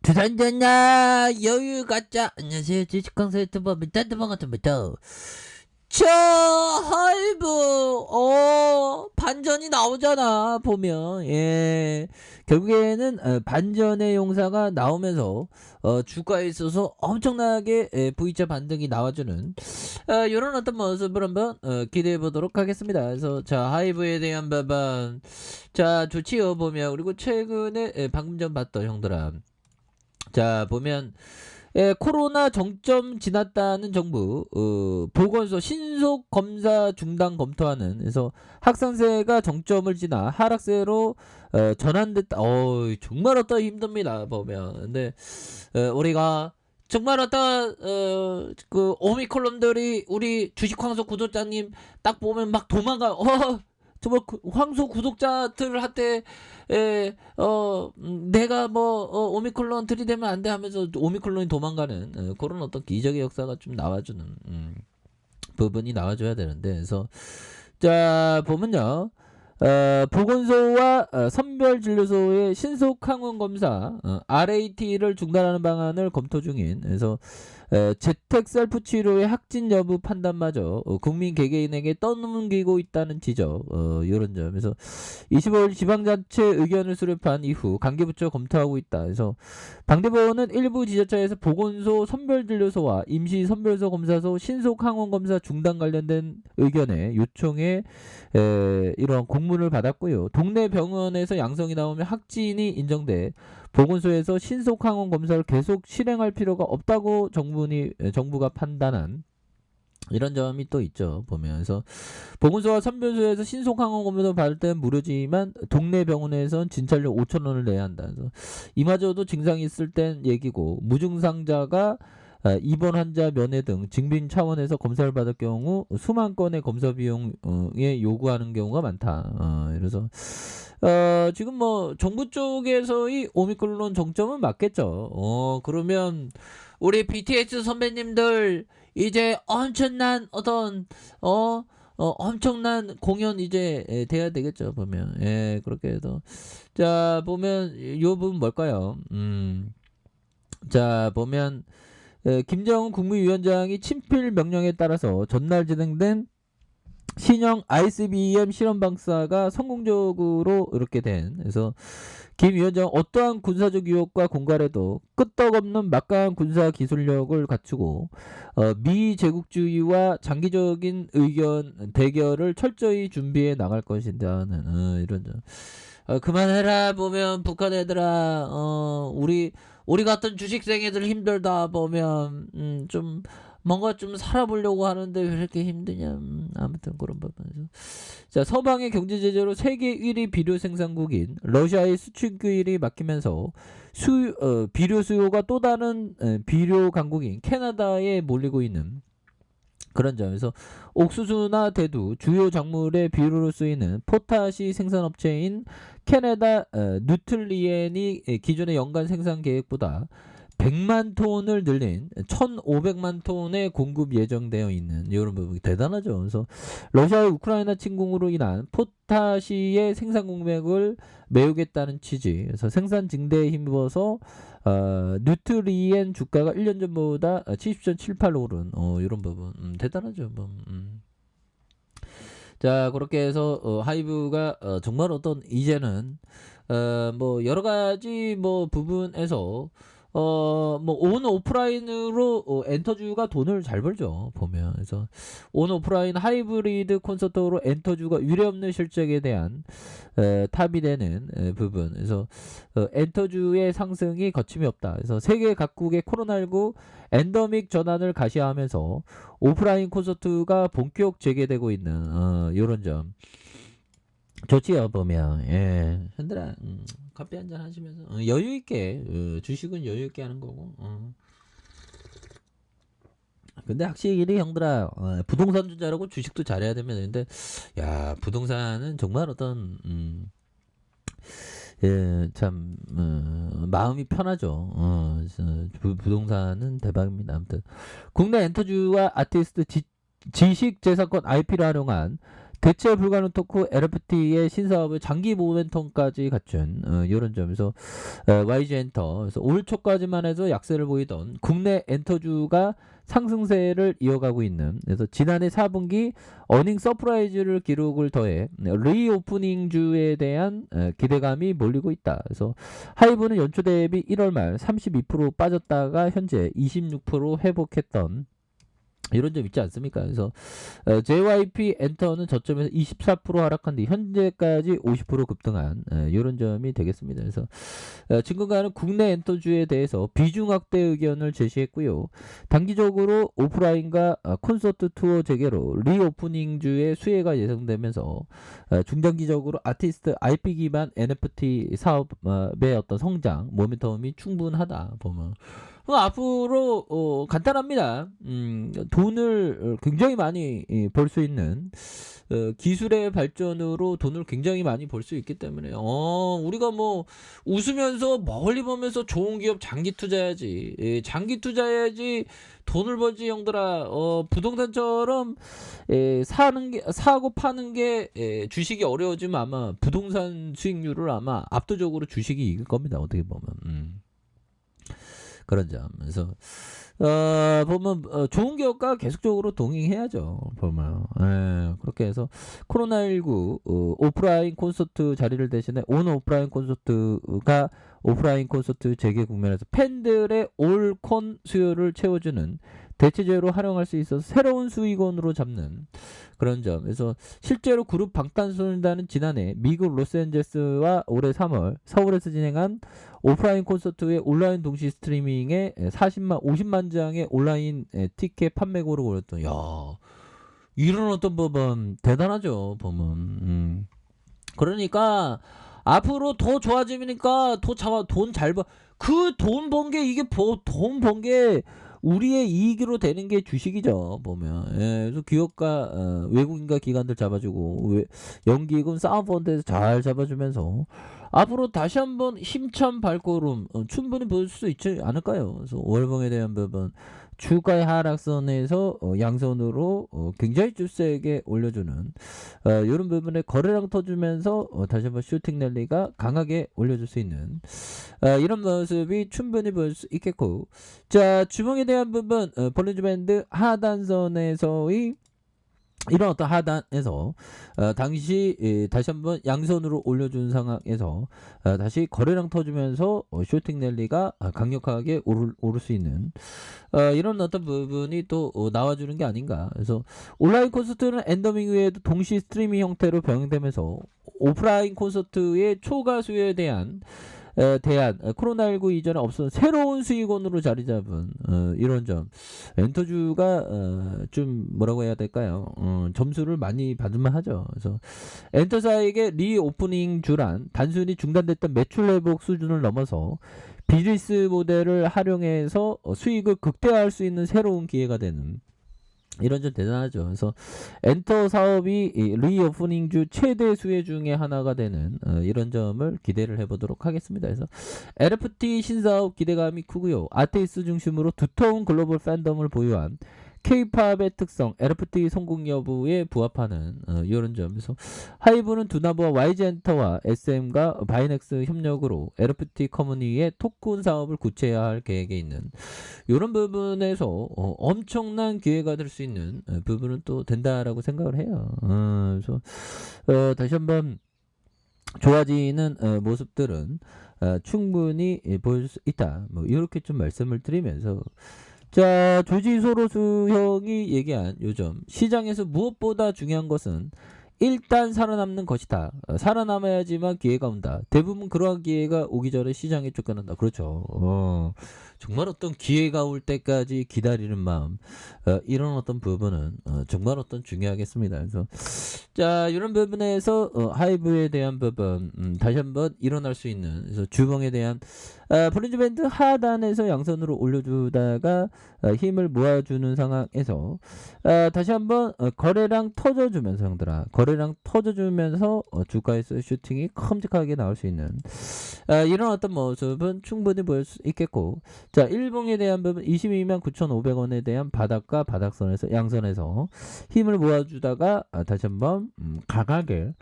두산전나 여유 갖자. 안녕하세요, 주식강사 유튜버 밑단두방 같은부터 저 하이브 반전이 나오잖아 보면. 결국에는 반전의 용사가 나오면서 주가에 있어서 엄청나게 V자 반등이 나와주는 이런 어떤 모습을 한번 기대해 보도록 하겠습니다. 그래서 자, 하이브에 대한 부분 자 좋지요 보면. 그리고 최근에 방금 전 봤던 형들아, 자 보면 코로나 정점 지났다는 정부 보건소 신속 검사 중단 검토하는. 그래서 확산세가 정점을 지나 하락세로 전환됐다. 정말 어떤 힘듭니다 보면. 근데 우리가 정말 어떤 그 오미크론들이 우리 주식황소 구독자님 딱 보면 막 도망가. 정말 황소 구독자들한테 내가 오미클론 들이대면 안 돼 하면서 오미클론이 도망가는 그런 어떤 기적의 역사가 좀 나와주는 부분이 나와줘야 되는데. 그래서 자 보면요, 보건소와 선별진료소의 신속 항원 검사 RAT를 중단하는 방안을 검토 중인. 그래서 재택 셀프 치료의 확진 여부 판단마저 국민 개개인에게 떠넘기고 있다는 지적, 이런 점에서 25일 지방자치 의견을 수립한 이후 관계부처 검토하고 있다. 그래서 방대본은 일부 지자체에서 보건소 선별진료소와 임시선별소 검사소 신속 항원 검사 중단 관련된 의견에 요청에 이런 공문을 받았고요. 동네 병원에서 양성이 나오면 확진이 인정돼 보건소에서 신속 항원 검사를 계속 실행할 필요가 없다고 정부가 판단한 이런 점이 또 있죠 보면서. 보건소와 선별소에서 신속 항원 검사를 받을 때는 무료지만 동네 병원에선 진찰료 5,000원을 내야 한다. 그래서 이마저도 증상이 있을 땐 얘기고, 무증상자가 입원 환자 면회 등 증빙 차원에서 검사를 받을 경우 수만 건의 검사 비용에 요구하는 경우가 많다. 그래서 지금 뭐 정부 쪽에서의 오미크론 정점은 맞겠죠. 그러면 우리 BTS 선배님들 이제 엄청난 어떤 엄청난 공연 이제 돼야 되겠죠 보면. 그렇게 해서 자 보면 요 부분 뭘까요? 자 보면 김정은 국무위원장이 친필 명령에 따라서 전날 진행된 신형 ICBM 실험 발사가 성공적으로 이렇게 된. 그래서 김 위원장 어떠한 군사적 유혹과 공갈에도 끄떡없는 막강한 군사 기술력을 갖추고 미 제국주의와 장기적인 의견 대결을 철저히 준비해 나갈 것이다는 이런 점. 그만해라 보면 북한 애들아. 우리 같은 주식생애들 힘들다 보면 좀 뭔가 좀 살아보려고 하는데 왜 이렇게 힘드냐. 아무튼 그런 부분에서 자, 서방의 경제 제재로 세계 1위 비료 생산국인 러시아의 수출길이 막히면서 비료 수요가 또 다른 비료 강국인 캐나다에 몰리고 있는 그런 점에서 옥수수나 대두 주요 작물의 비료로 쓰이는 포타시 생산업체인 캐나다 뉴틀리엔이 기존의 연간 생산 계획보다 100만 톤을 늘린 1,500만 톤의 공급 예정되어 있는 이런 부분이 대단하죠. 그래서 러시아의 우크라이나 침공으로 인한 포타시의 생산 공백을 메우겠다는 취지. 그래서 생산 증대에 힘입어서 뉴트리엔 주가가 1년 전보다 70.78로 오른 이런 부분 대단하죠. 자 그렇게 해서 하이브가 정말 어떤 이제는 뭐 여러 가지 뭐 부분에서 뭐 온 오프라인으로 엔터주가 돈을 잘 벌죠 보면. 그래서 온 오프라인 하이브리드 콘서트로 엔터주가 유례없는 실적에 대한 탑이 되는 부분. 그래서 엔터주의 상승이 거침이 없다. 그래서 세계 각국의 코로나19 엔더믹 전환을 가시화하면서 오프라인 콘서트가 본격 재개되고 있는 이런 점 좋지요 보면. 현들아 커피 한잔 하시면서 여유 있게 주식은 여유 있게 하는 거고. 근데 확실히 형들아 부동산 투자라고 주식도 잘해야 되면 되는데, 야 부동산은 정말 어떤 참 마음이 편하죠. 부동산은 대박입니다. 아무튼 국내 엔터주와 아티스트 지식 재산권 IP를 활용한 대체 불가능 토크 LFT의 신사업의 장기 모멘텀까지 갖춘 이런 점에서 YG 엔터 그래서 올 초까지만 해도 약세를 보이던 국내 엔터주가 상승세를 이어가고 있는 그래서 지난해 4분기 어닝 서프라이즈를 기록을 더해 리오프닝주에 대한 기대감이 몰리고 있다. 그래서 하이브는 연초 대비 1월 말 32% 빠졌다가 현재 26% 회복했던 이런 점 있지 않습니까? 그래서 JYP 엔터는 저점에서 24% 하락한 뒤 현재까지 50% 급등한 이런 점이 되겠습니다. 그래서 증권가는 국내 엔터주에 대해서 비중 확대 의견을 제시했고요. 단기적으로 오프라인과 콘서트 투어 재개로 리오프닝주의 수혜가 예상되면서 중장기적으로 아티스트 IP 기반 NFT 사업의 어떤 성장 모멘텀이 충분하다 보면 앞으로 간단합니다. 돈을 굉장히 많이 벌 수 있는 기술의 발전으로 돈을 굉장히 많이 벌 수 있기 때문에 우리가 뭐 웃으면서 멀리 보면서 좋은 기업 장기 투자해야지 장기 투자해야지 돈을 벌지 형들아. 부동산처럼 사고 파는 게 주식이 어려워지면 아마 부동산 수익률을 아마 압도적으로 주식이 이길 겁니다. 어떻게 보면 그런 점. 그래서 보면 좋은 기업과 계속적으로 동행해야죠. 보면 그렇게 해서 코로나19 오프라인 콘서트 자리를 대신해 온 오프라인 콘서트가 오프라인 콘서트 재개 국면에서 팬들의 올콘 수요를 채워주는 대체제로 활용할 수 있어서 새로운 수익원으로 잡는 그런 점. 그래서 실제로 그룹 방탄소년단은 지난해 미국 로스앤젤레스와 올해 3월 서울에서 진행한 오프라인 콘서트의 온라인 동시 스트리밍에 50만 장의 온라인 티켓 판매고를 올렸던. 야, 이런 어떤 법은 대단하죠. 보면. 그러니까 앞으로 더 좋아지니까 돈 잘 버. 그 돈 번 게 이게 돈 번 게 우리의 이익으로 되는 게 주식이죠. 보면. 그래서 기업가 외국인과 기관들 잡아주고 연기금 사운드펀드에서 잘 잡아주면서 앞으로 다시 한번 힘찬 발걸음 충분히 보일 수 있지 않을까요? 그래서 월봉에 대한 부분 주가의 하락선에서 양선으로 굉장히 좀 세게 올려주는 이런 부분에 거래량 터주면서 다시 한번 슈팅 랠리가 강하게 올려줄 수 있는 이런 모습이 충분히 보일 수 있겠고, 자 주봉에 대한 부분 볼린저 밴드 하단선에서의 이런 어떤 하단에서 당시 다시 한번 양선으로 올려준 상황에서 다시 거래량 터주면서 쇼팅 랠리가 강력하게 오를 수 있는 이런 어떤 부분이 또 나와주는 게 아닌가. 그래서 온라인 콘서트는 엔더밍 외에도 동시 스트리밍 형태로 병행되면서 오프라인 콘서트의 초과 수요에 대한 코로나19 이전에 없었던 새로운 수익원으로 자리 잡은 이런 점. 엔터주가 좀 뭐라고 해야 될까요? 점수를 많이 받을만 하죠. 그래서 엔터사에게 리오프닝 주란 단순히 중단됐던 매출 회복 수준을 넘어서 비즈니스 모델을 활용해서 수익을 극대화할 수 있는 새로운 기회가 되는 이런 점 대단하죠. 그래서 엔터 사업이 리오프닝주 최대 수혜 중에 하나가 되는 이런 점을 기대를 해보도록 하겠습니다. 그래서 LFT 신사업 기대감이 크고요. 아티스트 중심으로 두터운 글로벌 팬덤을 보유한 K-팝의 특성, LFT 성공 여부에 부합하는 이런 점에서 하이브는 두나보와 YG엔터와 SM과 바이넥스 협력으로 LFT 커뮤니티의 토큰 사업을 구체화할 계획에 있는 이런 부분에서 엄청난 기회가 될 수 있는 부분은 또 된다라고 생각을 해요. 그래서 다시 한번 좋아지는 모습들은 충분히 보일 수 있다. 뭐 이렇게 좀 말씀을 드리면서, 자 조지 소로스 형이 얘기한 요점, 시장에서 무엇보다 중요한 것은 일단 살아남는 것이다. 살아남아야지만 기회가 온다. 대부분 그러한 기회가 오기 전에 시장에 쫓겨난다. 그렇죠. 정말 어떤 기회가 올 때까지 기다리는 마음, 이런 어떤 부분은 정말 어떤 중요하겠습니다. 그래서 자 이런 부분에서 하이브에 대한 부분 다시 한번 일어날 수 있는, 그래서 주봉에 대한 볼린저 밴드 하단에서 양선으로 올려주다가 힘을 모아주는 상황에서 다시 한번 거래량 터져주면서 형들아, 머리랑 터져주면서 주가에서 슈팅이 큼직하게 나올 수 있는 이런 어떤 모습은 충분히 보일 수 있겠고, 자 일봉에 대한 부분 22만 9,500원에 대한 바닥과 바닥선에서 양선에서 힘을 모아주다가 다시 한번 강하게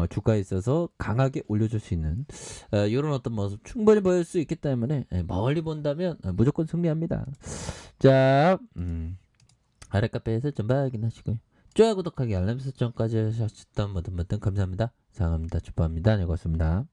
주가에 있어서 강하게 올려줄 수 있는 이런 어떤 모습 충분히 보일 수 있기 때문에 멀리 본다면 무조건 승리합니다. 자 아래 카페에서 좀 확인하시고요. 좋아요 구독하기 알람 설정까지 하셨던 모든 감사합니다. 사랑합니다. 축복합니다. 네, 고맙습니다.